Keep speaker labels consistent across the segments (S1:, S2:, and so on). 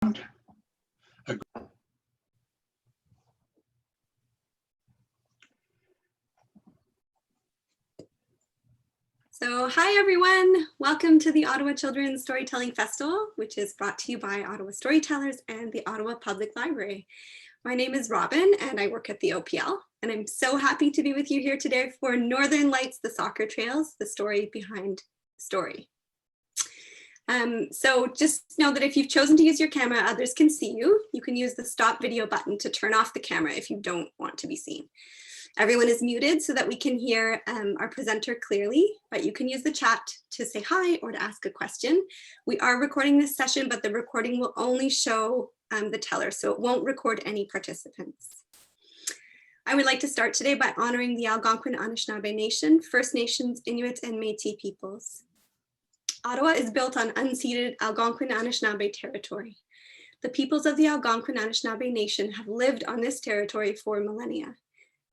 S1: So hi everyone, welcome to the Ottawa Children's Storytelling Festival, which is brought to you by Ottawa Storytellers and the Ottawa Public Library. My name is Robin and I work at the OPL, and I'm so happy to be with you here today for Northern Lights, the Soccer Trails, the story behind the story. So just know that if you've chosen to use your camera, others can see you. You can use the stop video button to turn off the camera if you don't want to be seen. Everyone is muted so that we can hear our presenter clearly, but you can use the chat to say hi or to ask a question. We are recording this session, but the recording will only show the teller, so it won't record any participants. I would like to start today by honoring the Algonquin Anishinaabe Nation, First Nations, Inuit, and Métis peoples. Ottawa is built on unceded Algonquin Anishinaabe territory. The peoples of the Algonquin Anishinaabe Nation have lived on this territory for millennia.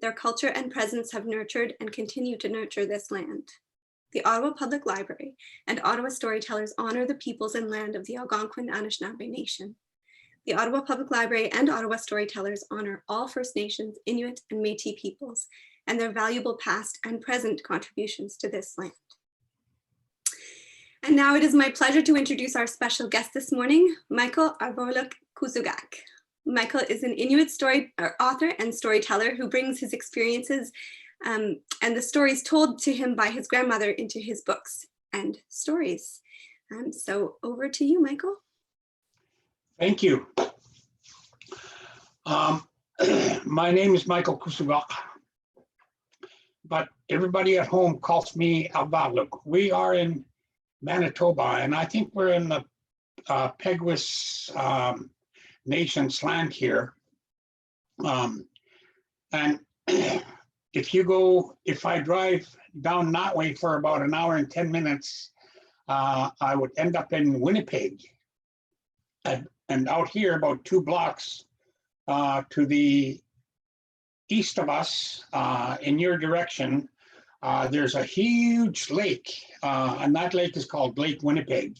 S1: Their culture and presence have nurtured and continue to nurture this land. The Ottawa Public Library and Ottawa Storytellers honor the peoples and land of the Algonquin Anishinaabe Nation. The Ottawa Public Library and Ottawa Storytellers honor all First Nations, Inuit, and Métis peoples and their valuable past and present contributions to this land. And now it is my pleasure to introduce our special guest this morning, Michael Arvoluk Kusugak. Michael is an Inuit author and storyteller who brings his experiences and the stories told to him by his grandmother into his books and stories. So over to you, Michael.
S2: Thank you. My name is Michael Kusugak, but everybody at home calls me Arvoluk. We are in Manitoba, and I think we're in the Peguis Nation's land here. And if I drive down that way for about an hour and 10 minutes, I would end up in Winnipeg. And out here, about 2 blocks to the east of us, in your direction, there's a huge lake, and that lake is called Lake Winnipeg.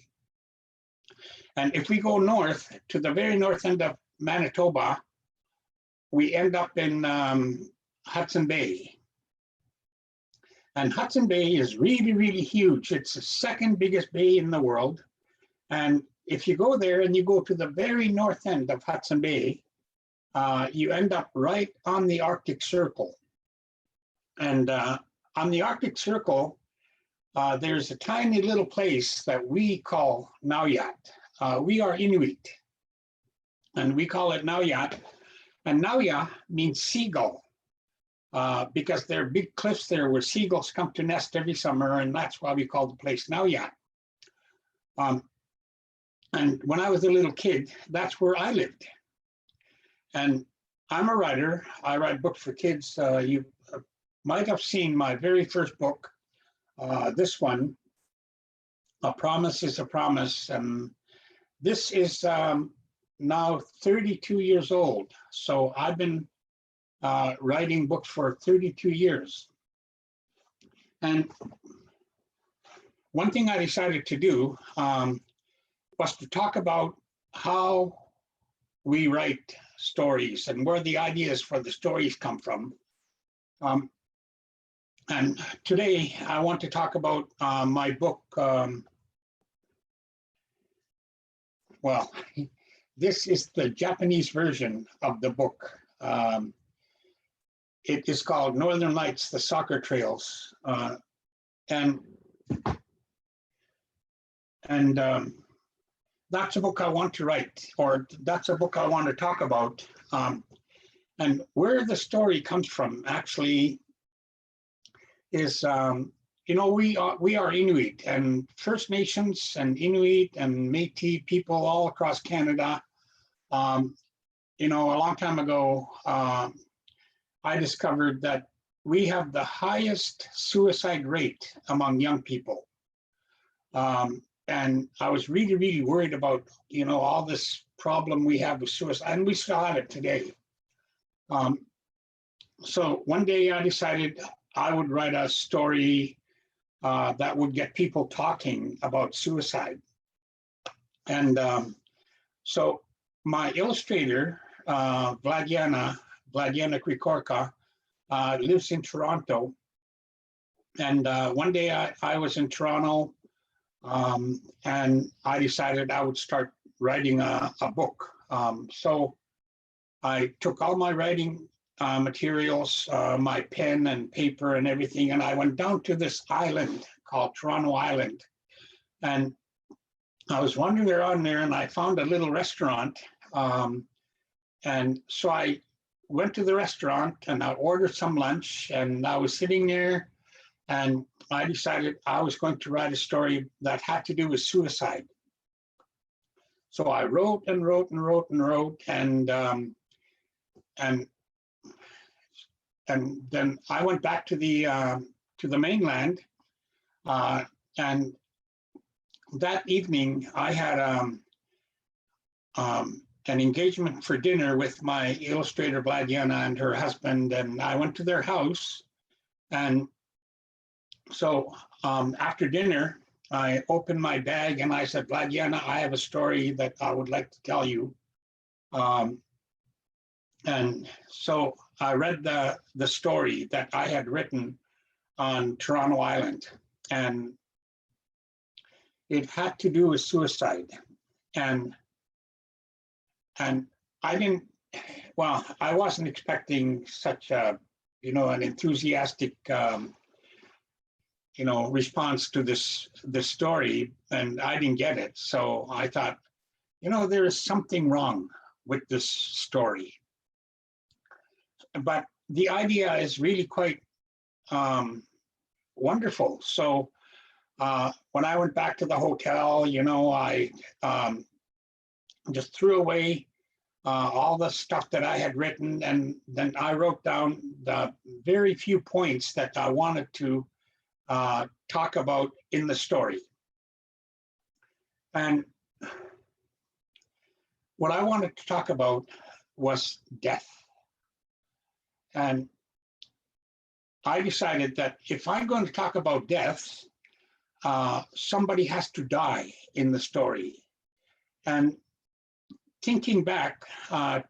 S2: And if we go north to the very north end of Manitoba, we end up in Hudson Bay. And Hudson Bay is really, really huge. It's the second biggest bay in the world. And if you go there and you go to the very north end of Hudson Bay, you end up right on the Arctic Circle. And on the Arctic Circle, there's a tiny little place that we call Nauyat. We are Inuit, and we call it Nauyat. And Nauya means seagull, because there are big cliffs there where seagulls come to nest every summer, and that's why we call the place Nauyat. And when I was a little kid, that's where I lived. And I'm a writer. I write books for kids. You might have seen my very first book, this one, A Promise is a Promise. This is now 32 years old. So I've been writing books for 32 years. And one thing I decided to do was to talk about how we write stories and where the ideas for the stories come from. And today I want to talk about my book. Well, this is the Japanese version of the book. It is called Northern Lights, the Soccer Trails. And that's a book I want to write, or that's a book I want to talk about. And where the story comes from actually is, you know, we are Inuit, and First Nations and Inuit and Métis people all across Canada. You know, a long time ago, I discovered that we have the highest suicide rate among young people. And I was really, really worried about, you know, all this problem we have with suicide, and we still have it today. So one day I decided I would write a story that would get people talking about suicide. And so my illustrator, Vladiana Krikorka, lives in Toronto. And one day I was in Toronto, and I decided I would start writing a book. So I took all my writing materials, my pen and paper and everything, and I went down to this island called Toronto Island. And I was wandering around there, and I found a little restaurant. And so I went to the restaurant and I ordered some lunch, and I was sitting there, and I decided I was going to write a story that had to do with suicide. So I wrote and wrote and wrote and wrote, and then I went back to the mainland, and that evening I had an engagement for dinner with my illustrator Vladiana and her husband, and I went to their house. And so after dinner, I opened my bag and I said, Vladiana, I have a story that I would like to tell you. And so I read the story that I had written on Toronto Island, and it had to do with suicide. And I didn't, well, I wasn't expecting such a, an enthusiastic, response to this story, and I didn't get it. So I thought, there is something wrong with this story. But the idea is really quite wonderful. So when I went back to the hotel, I just threw away all the stuff that I had written, and then I wrote down the very few points that I wanted to talk about in the story. And what I wanted to talk about was death. And I decided that if I'm going to talk about death, somebody has to die in the story. And thinking back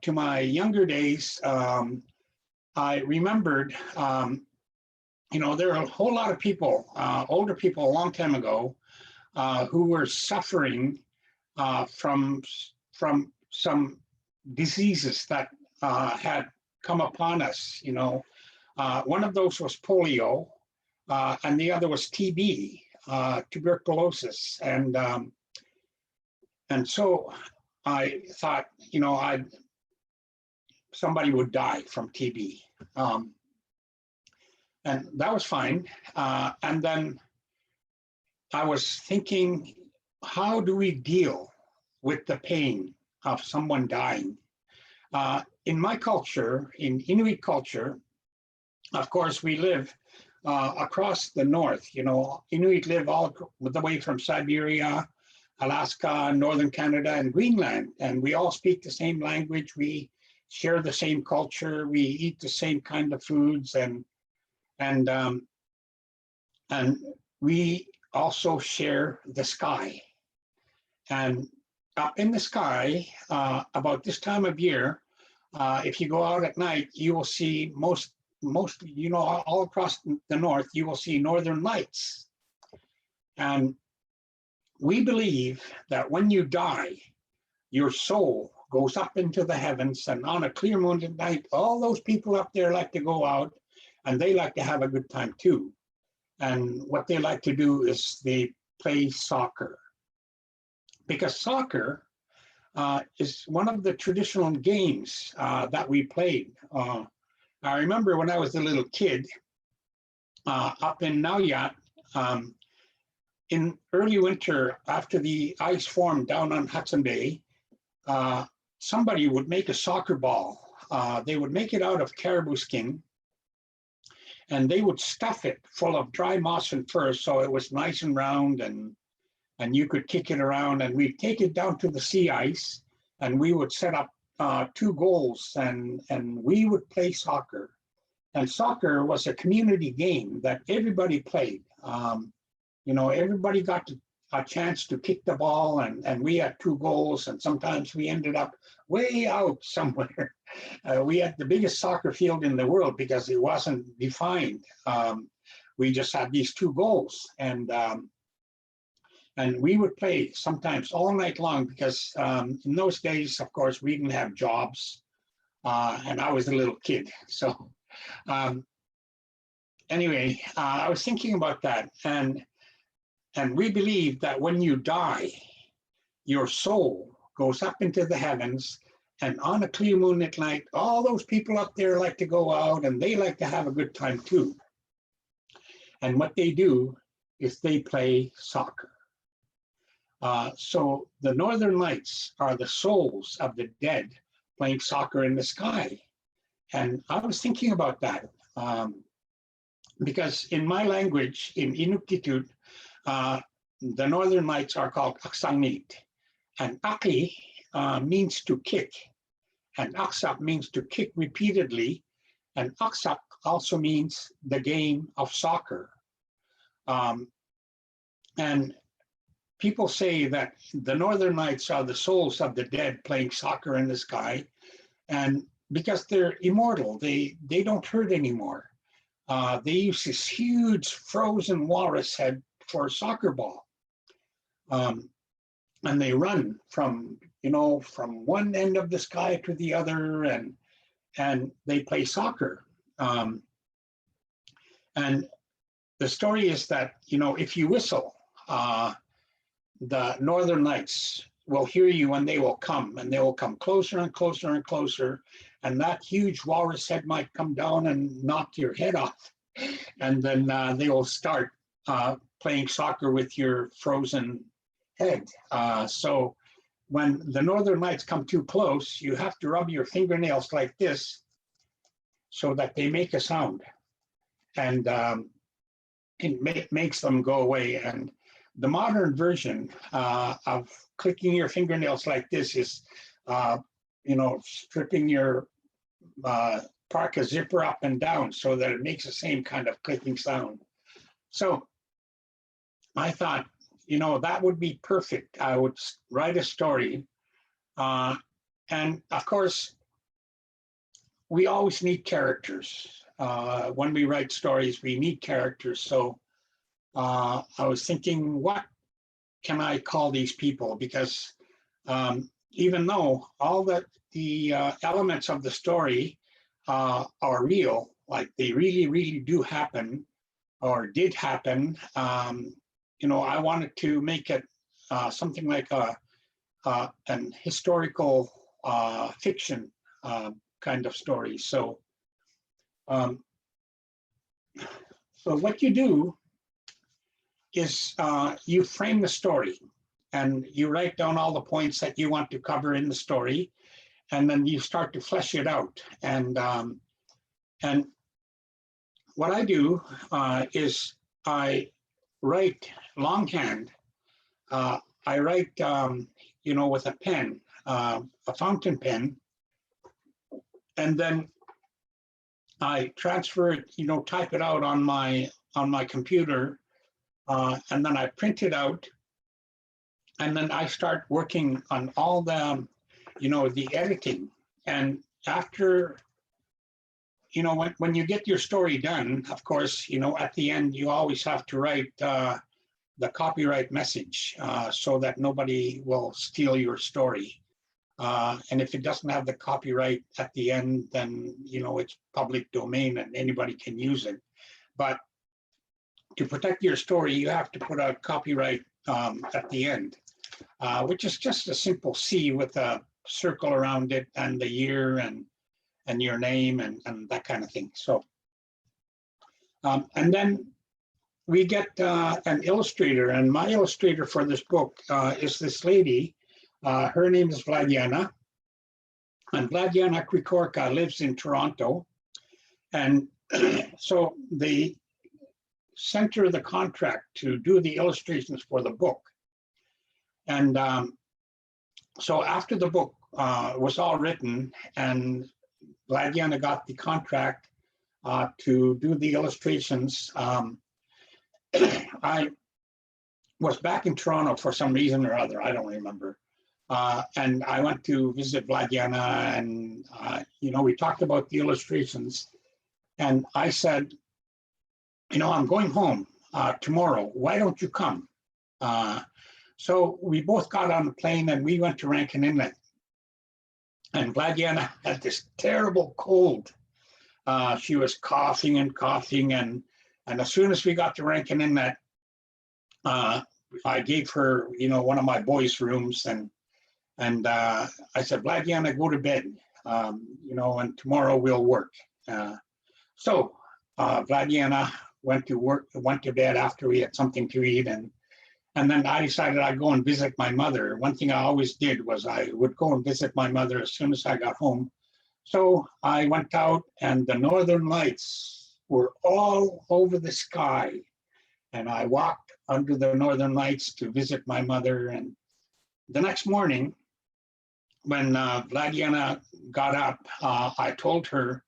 S2: to my younger days, I remembered, there are a whole lot of people, older people a long time ago, who were suffering from some diseases that had come upon us. One of those was polio, and the other was TB, tuberculosis, and so I thought, somebody would die from TB, and that was fine. And then I was thinking, how do we deal with the pain of someone dying? In my culture, in Inuit culture, of course, we live across the north. Inuit live all the way from Siberia, Alaska, northern Canada, and Greenland, and we all speak the same language. We share the same culture. We eat the same kind of foods, and we also share the sky. And up in the sky, about this time of year, if you go out at night, you will see most, all across the north, you will see northern lights. And we believe that when you die, your soul goes up into the heavens, and on a clear moon at night, all those people up there like to go out, and they like to have a good time too. And what they like to do is they play soccer. Because soccer is one of the traditional games that we played. I remember when I was a little kid up in Nauyat, in early winter, after the ice formed down on Hudson Bay, somebody would make a soccer ball. They would make it out of caribou skin, and they would stuff it full of dry moss and fur, so it was nice and round, and you could kick it around. And we'd take it down to the sea ice, and we would set up 2 goals, and we would play soccer. And soccer was a community game that everybody played. Everybody got to a chance to kick the ball, and we had 2 goals, and sometimes we ended up way out somewhere. We had the biggest soccer field in the world because it wasn't defined. We just had these 2 goals, and we would play sometimes all night long because in those days, of course, we didn't have jobs, and I was a little kid. So anyway, I was thinking about that, and we believe that when you die, your soul goes up into the heavens, and on a clear moonlit night, all those people up there like to go out, and they like to have a good time too. And what they do is they play soccer. So the Northern Lights are the souls of the dead playing soccer in the sky. And I was thinking about that because in my language, in Inuktitut, the Northern Lights are called Aksangit. And Aki means to kick. And Aksak means to kick repeatedly. And Aksak also means the game of soccer. And people say that the Northern Lights are the souls of the dead playing soccer in the sky. And because they're immortal, they don't hurt anymore. They use this huge frozen walrus head for a soccer ball. And they run from one end of the sky to the other, and they play soccer. And the story is that, if you whistle, the Northern Lights will hear you, and they will come closer and closer and closer. And that huge walrus head might come down and knock your head off. And then they will start playing soccer with your frozen head. So when the Northern Lights come too close, you have to rub your fingernails like this so that they make a sound. And it makes them go away. And the modern version of clicking your fingernails like this is, stripping your parka zipper up and down so that it makes the same kind of clicking sound. So I thought, that would be perfect. I would write a story. And of course, we always need characters. When we write stories, we need characters. So I was thinking, what can I call these people? Because even though all the elements of the story are real, like they really, really do happen or did happen, I wanted to make it something like an historical fiction kind of story. So what you do is you frame the story, and you write down all the points that you want to cover in the story, and then you start to flesh it out. And what I do is I write longhand. I write, with a pen, a fountain pen, and then I transfer it, type it out on my computer, and then I print it out, and then I start working on all the, the editing. And after, when you get your story done, of course, at the end, you always have to write the copyright message so that nobody will steal your story. And if it doesn't have the copyright at the end, then, it's public domain and anybody can use it. But to protect your story, you have to put a copyright at the end, which is just a simple C with a circle around it and the year and your name and that kind of thing. So, and then we get an illustrator, and my illustrator for this book is this lady. Her name is Vladiana, and Vladiana Krikorka lives in Toronto. And so they sent her the contract to do the illustrations for the book. And so after the book was all written and Vladiana got the contract to do the illustrations, was back in Toronto for some reason or other. I don't remember. And I went to visit Vladiana, and we talked about the illustrations. And I said, I'm going home tomorrow. Why don't you come? So we both got on the plane and we went to Rankin Inlet. And Vladiana had this terrible cold. She was coughing and coughing. And as soon as we got to Rankin Inlet, I gave her, one of my boys' rooms, and I said, Vladiana, go to bed, and tomorrow we'll work. So Vladiana went to bed after we had something to eat, and then I decided I'd go and visit my mother. One thing I always did was I would go and visit my mother as soon as I got home. So I went out, and the northern lights were all over the sky. And I walked under the northern lights to visit my mother. And the next morning, when Vladiana got up, I told her,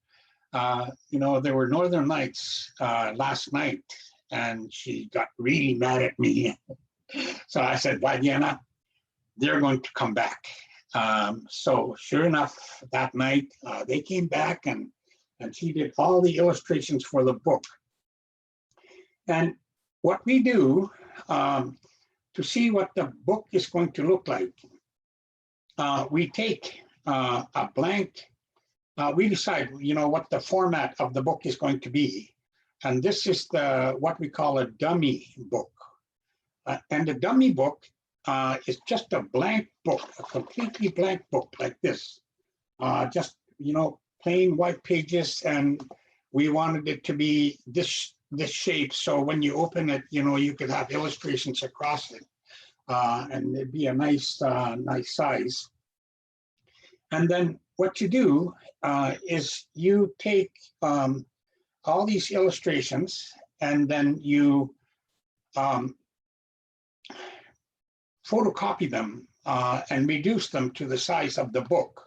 S2: there were northern lights last night, and she got really mad at me. So I said, Vladiana, they're going to come back. So sure enough, that night they came back, and she did all the illustrations for the book. And what we do to see what the book is going to look like, we take a blank, we decide, what the format of the book is going to be. And this is what we call a dummy book. And the dummy book is just a blank book, a completely blank book like this. Just, plain white pages, and we wanted it to be this shape, so when you open it, you could have illustrations across it, and it'd be a nice size. And then what you do is you take all these illustrations, and then you photocopy them and reduce them to the size of the book.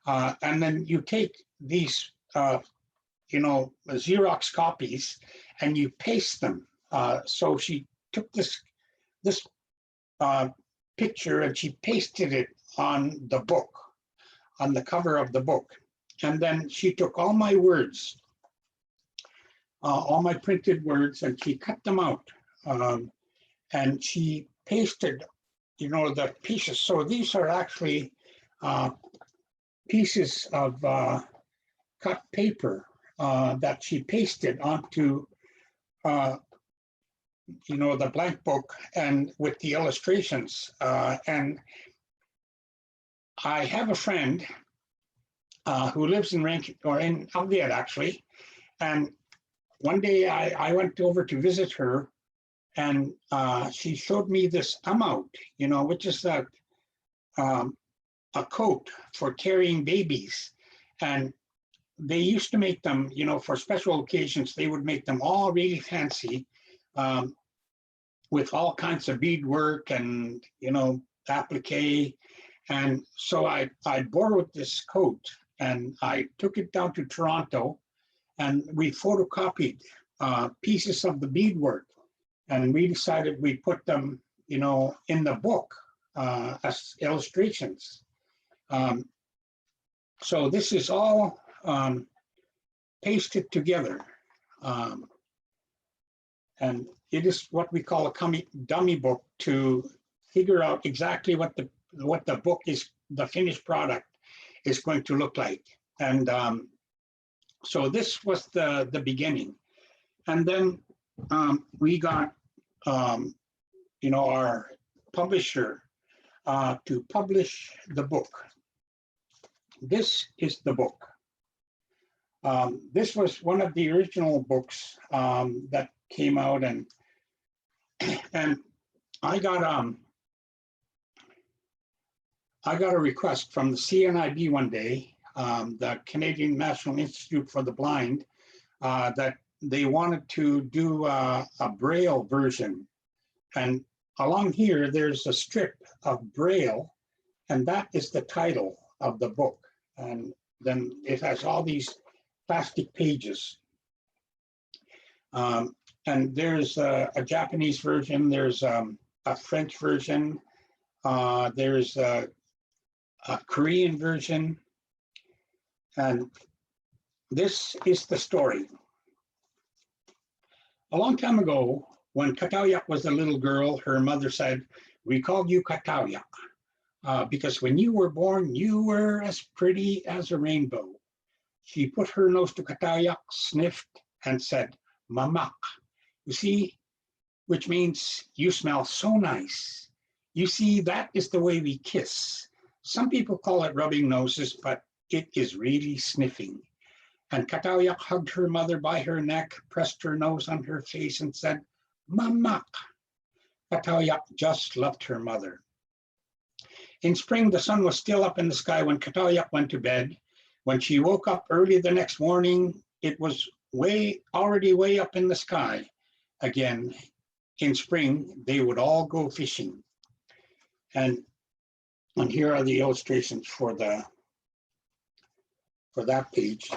S2: And then you take these Xerox copies, and you paste them. So she took this picture and she pasted it on the book, on the cover of the book. And then she took all my words, all my printed words, and she cut them out. And she pasted, the pieces. So these are actually pieces of cut paper that she pasted onto, the blank book, and with the illustrations. And I have a friend who lives in Rankin, or in Alviet actually. And one day I went over to visit her, and she showed me this amount, which is a coat for carrying babies. And they used to make them, for special occasions, they would make them all really fancy, with all kinds of beadwork and, applique. And so I borrowed this coat, and I took it down to Toronto, and we photocopied pieces of the beadwork, and we decided we put them, in the book as illustrations. So this is all pasted together, and it is what we call a dummy book, to figure out exactly what the book is, the finished product is going to look like. And so this was the beginning. And then we got our publisher to publish the book. This is the book. This was one of the original books that came out, and I got a request from the CNIB one day, the Canadian National Institute for the Blind, that they wanted to do a Braille version. And along here, there's a strip of Braille, and that is the title of the book. And then it has all these plastic pages. And there's a Japanese version, there's a French version, there's a Korean version, and this is the story. A long time ago, when Kataoyak was a little girl, her mother said, "We called you Kataoyak because when you were born, you were as pretty as a rainbow." She put her nose to Kataoyak, sniffed, and said, "Mamak." You see, which means you smell so nice. You see, that is the way we kiss. Some people call it rubbing noses, but it is really sniffing. And Kataoyak hugged her mother by her neck, pressed her nose on her face, and said, "Mamak." Kataoyak just loved her mother. In spring, the sun was still up in the sky when Kataoyak went to bed. When she woke up early the next morning, it was already way up in the sky. Again, in spring, they would all go fishing. And here are the illustrations for that page.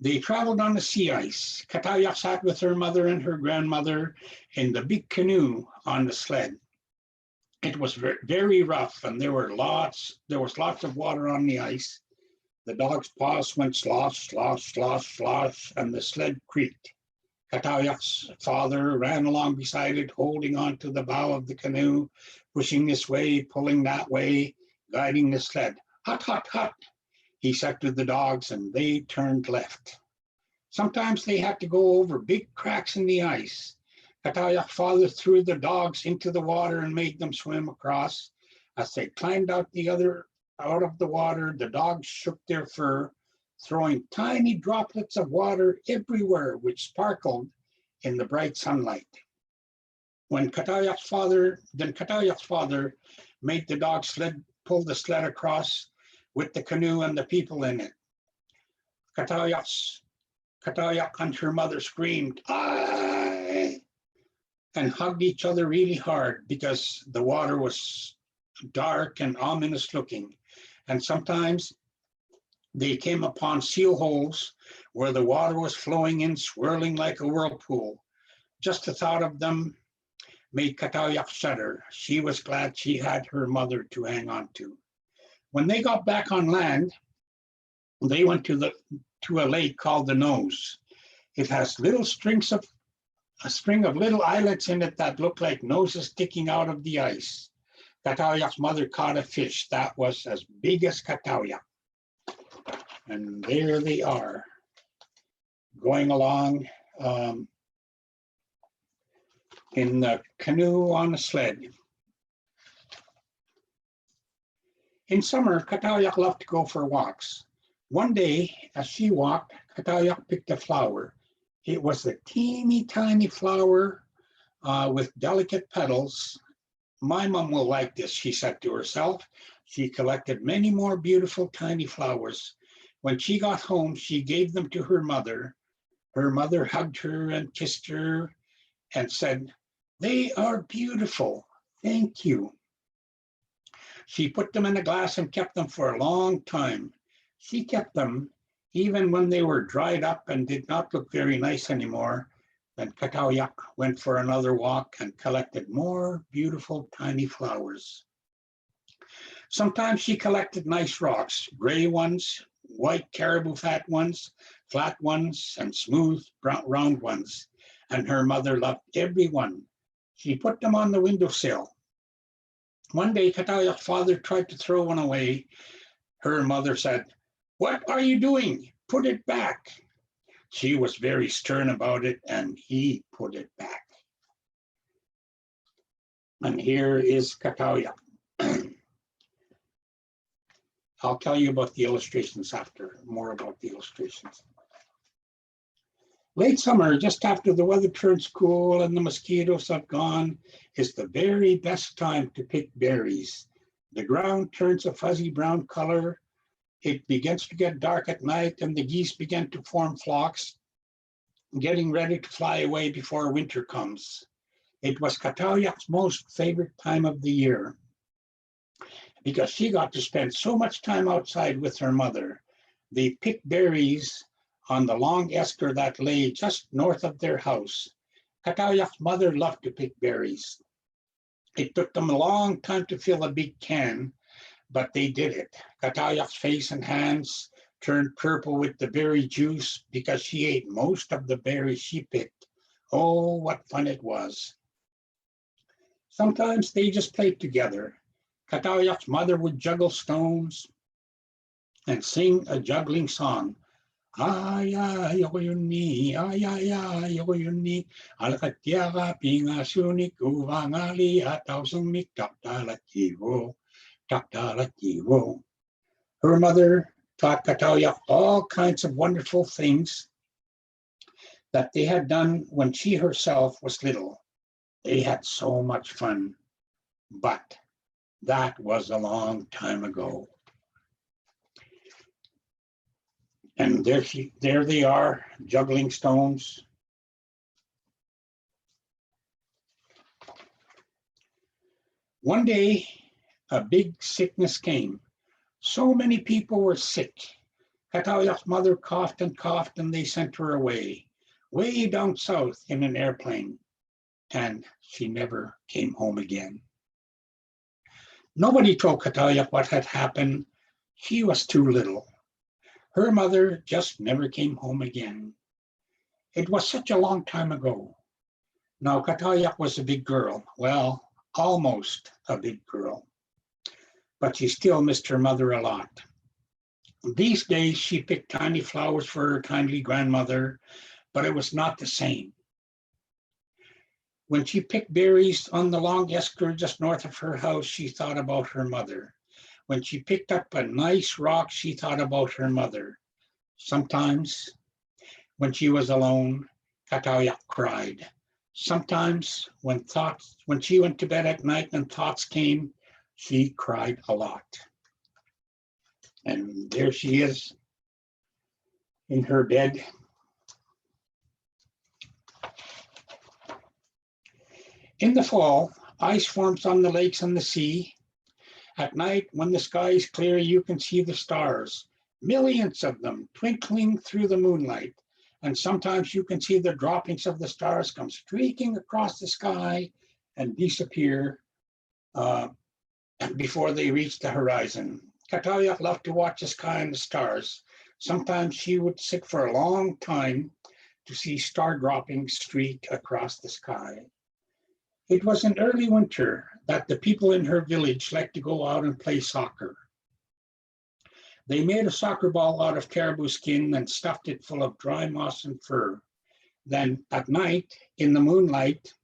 S2: They traveled on the sea ice. Kataoyak sat with her mother and her grandmother in the big canoe on the sled. It was very rough, and there was lots of water on the ice. The dog's paws went slosh, slosh, slosh, slosh, and the sled creaked. Kataoyak's father ran along beside it, holding on to the bow of the canoe, pushing this way, pulling that way, guiding the sled. "Hut, hut, hut," he said to the dogs, and they turned left. Sometimes they had to go over big cracks in the ice. Kataoyak's father threw the dogs into the water and made them swim across. As they climbed out of the water, the dogs shook their fur, throwing tiny droplets of water everywhere, which sparkled in the bright sunlight. Kataoyak's father made the dog pull the sled across with the canoe and the people in it. Kataoyak and her mother screamed, "Aye!" and hugged each other really hard because the water was dark and ominous looking. And sometimes they came upon seal holes where the water was flowing in, swirling like a whirlpool. Just the thought of them made Kataoyak shudder. She was glad she had her mother to hang on to. When they got back on land, they went to a lake called the Nose. It has a string of little islets in it that look like noses sticking out of the ice. Kataoyak's mother caught a fish that was as big as Kataoyak. And there they are, going along in the canoe on a sled. In summer, Kataoyak loved to go for walks. One day, as she walked, Kataoyak picked a flower. It was a teeny tiny flower with delicate petals. "My mom will like this," she said to herself. She collected many more beautiful tiny flowers. When she got home, she gave them to her mother. Her mother hugged her and kissed her and said, "They are beautiful. Thank you." She put them in a glass and kept them for a long time. She kept them even when they were dried up and did not look very nice anymore. Then Kataoyak went for another walk and collected more beautiful tiny flowers. Sometimes she collected nice rocks, gray ones, white caribou fat ones, and smooth round ones. And her mother loved every one. She put them on the windowsill. One day, Kataoyak's father tried to throw one away. Her mother said, "What are you doing? Put it back." She was very stern about it, and he put it back. And here is Kataoyak. I'll tell you about the illustrations after, more about the illustrations. Late summer, just after the weather turns cool and the mosquitoes have gone, is the very best time to pick berries. The ground turns a fuzzy brown color. It begins to get dark at night, and the geese begin to form flocks, getting ready to fly away before winter comes. It was Kataoyak's most favorite time of the year because she got to spend so much time outside with her mother. They picked berries on the long esker that lay just north of their house. Katayak's mother loved to pick berries. It took them a long time to fill a big can, but they did it. Katayak's face and hands turned purple with the berry juice because she ate most of the berries she picked. Oh, what fun it was. Sometimes they just played together. Katayak's mother would juggle stones and sing a juggling song. Ay, ay, oyuni, ay, ay, ay, oyuni, alakatiaga, pinga, sunik, uvangali, ataw sumik, taktalativo, taktalativo. Her mother taught Kataoyak all kinds of wonderful things that they had done when she herself was little. They had so much fun, but that was a long time ago. And there they are, juggling stones. One day, a big sickness came. So many people were sick. Kataoyak's mother coughed, and they sent her away, way down south in an airplane. And she never came home again. Nobody told Kataoyak what had happened. She was too little. Her mother just never came home again. It was such a long time ago. Now Kataoyak was a big girl. Well, almost a big girl. But she still missed her mother a lot. These days she picked tiny flowers for her kindly grandmother, but it was not the same. When she picked berries on the long esker just north of her house, she thought about her mother. When she picked up a nice rock, she thought about her mother. Sometimes, when she was alone, Kataoyak cried. Sometimes, when she went to bed at night and thoughts came, she cried a lot. And there she is in her bed. In the fall, ice forms on the lakes and the sea. At night, when the sky is clear, you can see the stars, millions of them twinkling through the moonlight. And sometimes you can see the droppings of the stars come streaking across the sky and disappear before they reach the horizon. Kataoyak loved to watch the sky and the stars. Sometimes she would sit for a long time to see star droppings streak across the sky. It was in early winter that the people in her village liked to go out and play soccer. They made a soccer ball out of caribou skin and stuffed it full of dry moss and fur. Then at night, in the moonlight,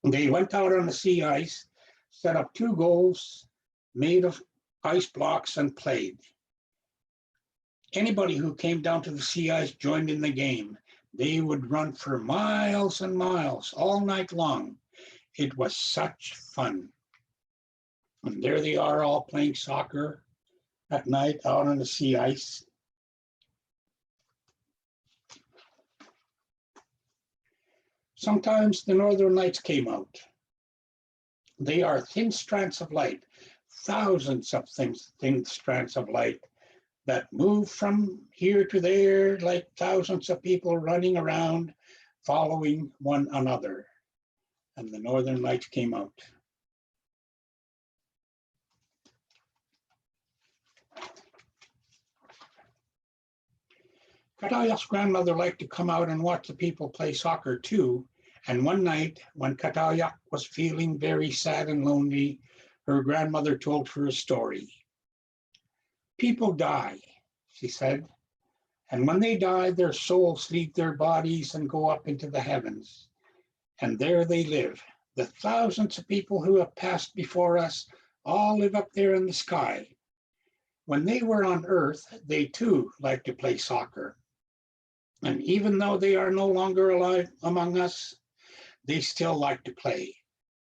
S2: they went out on the sea ice, set up 2 goals made of ice blocks and played. Anybody who came down to the sea ice joined in the game. They would run for miles and miles all night long. It was such fun. And there they are all playing soccer at night out on the sea ice. Sometimes the northern lights came out. They are thin strands of light, thousands of thin strands of light that move from here to there like thousands of people running around, following one another. And the northern lights came out. Kataoyak's grandmother liked to come out and watch the people play soccer too. And one night, when Kataoyak was feeling very sad and lonely, her grandmother told her a story. People die, she said, and when they die, their souls leave their bodies and go up into the heavens. And there they live. The thousands of people who have passed before us all live up there in the sky. When they were on Earth, they too liked to play soccer. And even though they are no longer alive among us, they still like to play.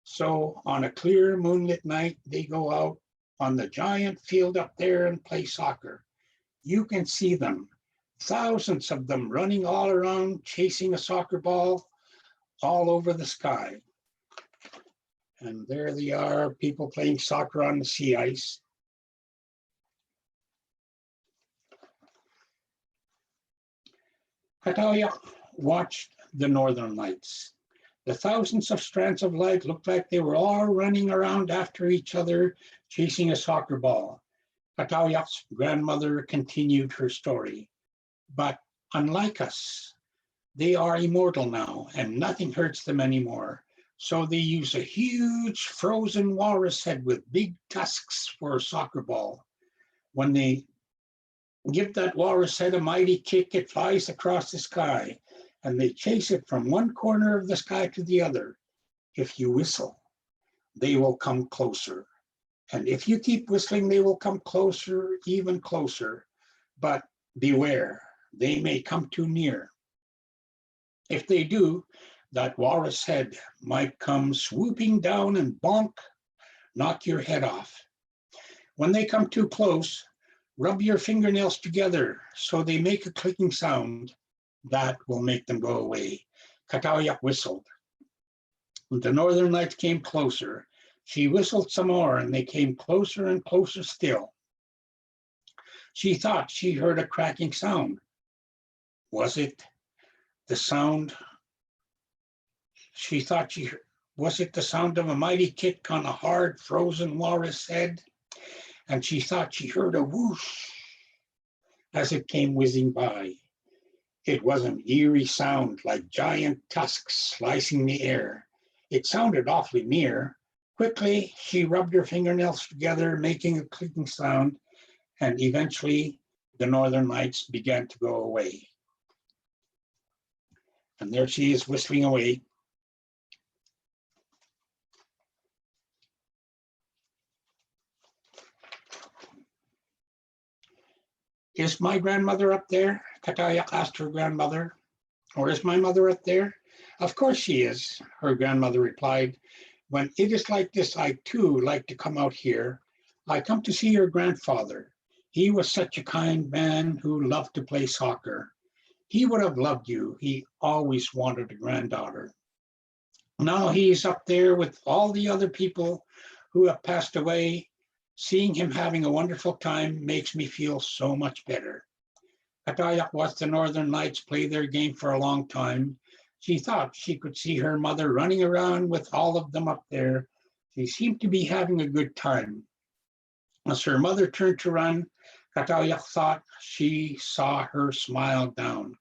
S2: So on a clear moonlit night, they go out on the giant field up there and play soccer. You can see them, thousands of them running all around, chasing a soccer ball all over the sky. And there they are, people playing soccer on the sea ice. Kataoyak watched the northern lights. The thousands of strands of light looked like they were all running around after each other, chasing a soccer ball. Kataoyak's grandmother continued her story. But unlike us, they are immortal now, and nothing hurts them anymore. So they use a huge frozen walrus head with big tusks for a soccer ball. When they give that walrus head a mighty kick, it flies across the sky, and they chase it from one corner of the sky to the other. If you whistle, they will come closer. And if you keep whistling, they will come closer, even closer. But beware, they may come too near. If they do, that walrus head might come swooping down and bonk, knock your head off. When they come too close, rub your fingernails together so they make a clicking sound. That will make them go away. Kataoyak whistled. The northern lights came closer. She whistled some more, and they came closer and closer still. She thought she heard a cracking sound. Was it the sound? She thought was it the sound of a mighty kick on a hard, frozen walrus head? And she thought she heard a whoosh as it came whizzing by. It was an eerie sound like giant tusks slicing the air. It sounded awfully near. Quickly, she rubbed her fingernails together, making a clicking sound, and eventually the northern lights began to go away. And there she is whistling away. Is my grandmother up there? Kataoyak asked her grandmother. Or is my mother up there? Of course she is, her grandmother replied. When it is like this, I too like to come out here. I come to see your grandfather. He was such a kind man who loved to play soccer. He would have loved you. He always wanted a granddaughter. Now he's up there with all the other people who have passed away. Seeing him having a wonderful time makes me feel so much better. Kataoyak watched the northern lights play their game for a long time. She thought she could see her mother running around with all of them up there. She seemed to be having a good time. As her mother turned to run, Kataoyak thought she saw her smile down.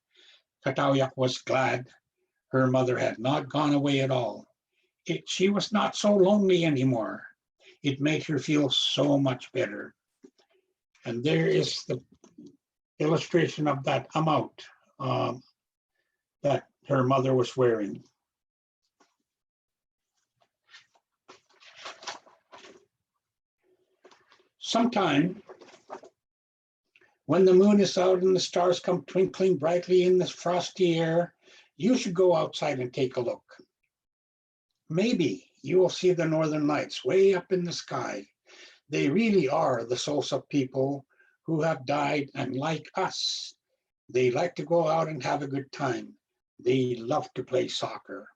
S2: Kataoyak was glad her mother had not gone away at all. She was not so lonely anymore. It made her feel so much better. And there is the illustration of that amount that her mother was wearing. Sometime when the moon is out and the stars come twinkling brightly in the frosty air, you should go outside and take a look. Maybe you will see the northern lights way up in the sky. They really are the souls of people who have died, and like us, they like to go out and have a good time. They love to play soccer.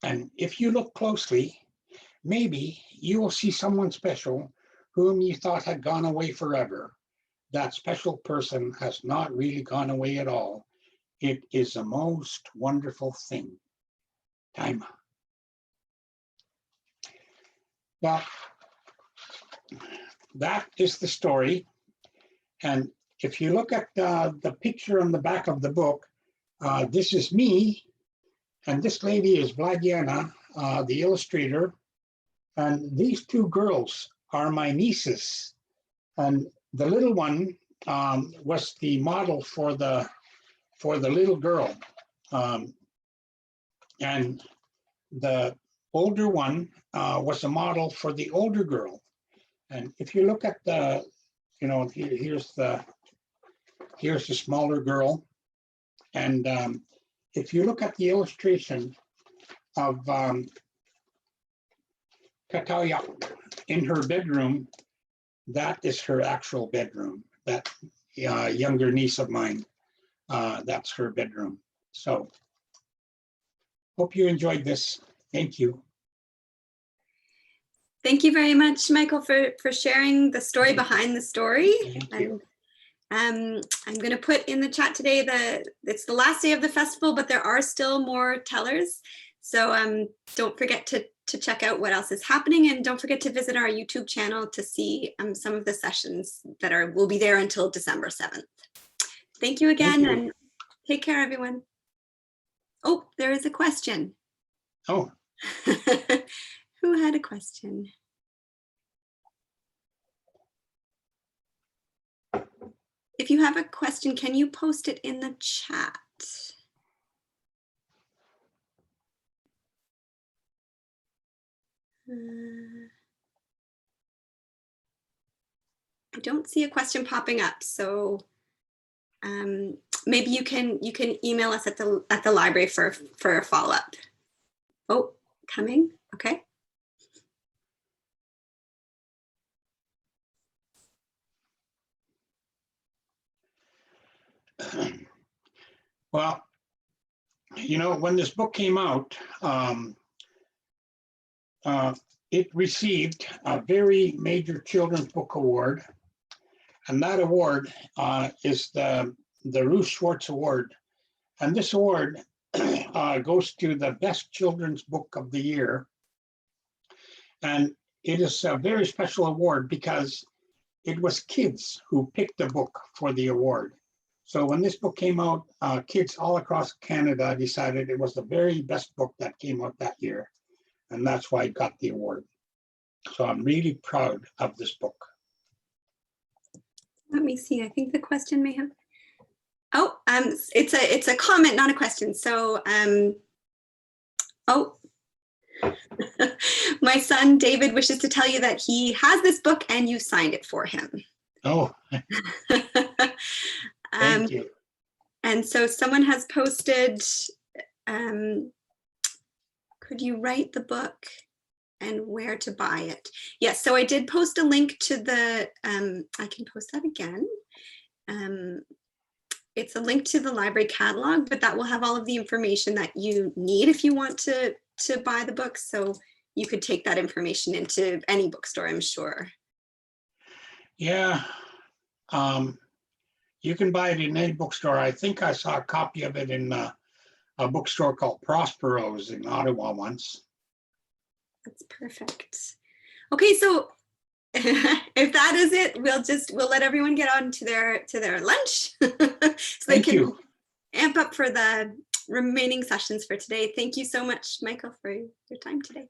S2: And if you look closely, maybe you will see someone special whom you thought had gone away forever. That special person has not really gone away at all. It is a most wonderful thing. Time. Well, that is the story. And if you look at the picture on the back of the book, this is me, and this lady is Vladiana, the illustrator, and these two girls are my nieces. And the little one was the model for the little girl, and the older one was a model for the older girl. And if you look at the, here's the smaller girl, and if you look at the illustration of Kataoyak in her bedroom, that is her actual bedroom. That younger niece of mine, that's her bedroom. So, hope you enjoyed this. Thank you.
S1: Thank you very much, Michael, for sharing the story behind the story.
S2: Thank you.
S1: I'm going to put in the chat today that it's the last day of the festival, but there are still more tellers. So don't forget to check out what else is happening, and don't forget to visit our YouTube channel to see some of the sessions that will be there until December 7th. Thank you again, and take care, everyone. Oh, there is a question.
S2: Oh.
S1: Who had a question? If you have a question, can you post it in the chat? I don't see a question popping up, so maybe you can email us at the library for a follow-up. Oh, coming. Okay.
S2: Well, you know, when this book came out, it received a very major children's book award, and that award is the Ruth Schwartz Award, and this award goes to the best children's book of the year, and it is a very special award because it was kids who picked the book for the award. So when this book came out, kids all across Canada decided it was the very best book that came out that year. And that's why it got the award. So I'm really proud of this book.
S1: Let me see. I think the question may have. Oh, it's a comment, not a question. So, oh, my son David wishes to tell you that he has this book and you signed it for him.
S2: Oh, thank you.
S1: And so someone has posted, could you write the book and where to buy it? Yes, so I did post a link to the, I can post that again. It's a link to the library catalog, but that will have all of the information that you need if you want to buy the book. So you could take that information into any bookstore, I'm sure.
S2: Yeah, you can buy it in any bookstore. I think I saw a copy of it in a bookstore called Prospero's in Ottawa once.
S1: That's perfect. Okay, so if that is it, we'll let everyone get on to their lunch so they can amp up for the remaining sessions for today. Thank you so much, Michael, for your time today.